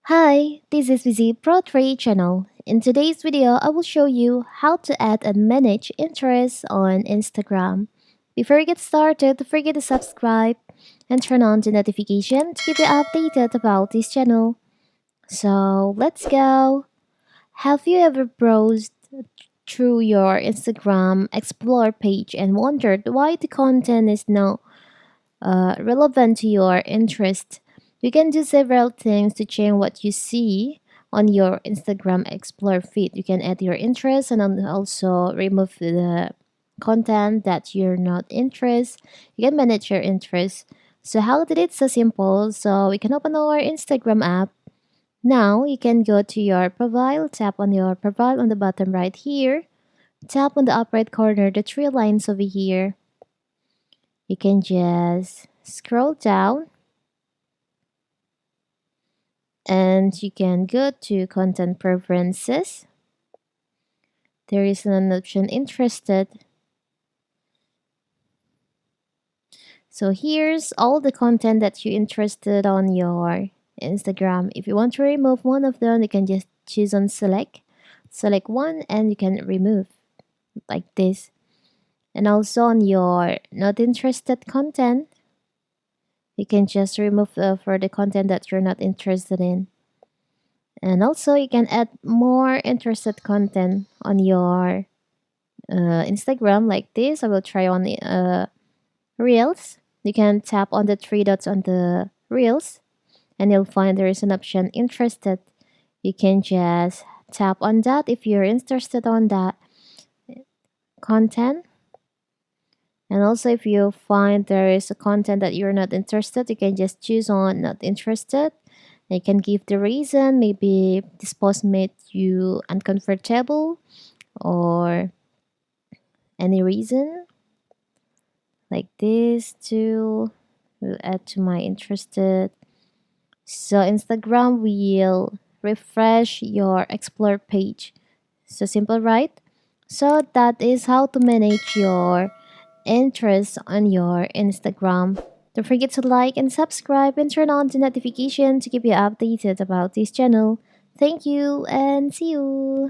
Hi, this is Vizi Pro 3 channel. In today's video, I will show you how to add and manage interests on Instagram. Before we get started, don't forget to subscribe and turn on the notification to keep you updated about this channel. So let's go. Have you ever browsed through your Instagram Explore page and wondered why the content is not relevant to your interest? You can do several things to change what you see on your Instagram Explore feed. You can add your interests and then also remove the content that you're not interested. You can manage your interests. So how did it? So simple. So we can open our Instagram app. Now you can go to your profile, tap on your profile on the bottom right here. Tap on the up right corner, the three lines over here. You can just scroll down and you can go to content preferences. There is an option interested. So here's all the content that you interested on your Instagram. If you want to remove one of them, you can just choose on select one and you can remove like this. And also on your not interested content, you can just remove for the content that you're not interested in. And also you can add more interested content on your Instagram like this. I will try on Reels. You can tap on the three dots on the Reels and you'll find there is an option interested. You can just tap on that if you're interested on that content. And also if you find there is a content that you're not interested, you can just choose on not interested. You can give the reason, maybe this post made you uncomfortable or any reason like this too. Will add to my interested. So Instagram will refresh your explore page. So simple, right? So that is how to manage your interests on your Instagram. Don't forget to like and subscribe and turn on the notification to keep you updated about this channel. Thank you and see you.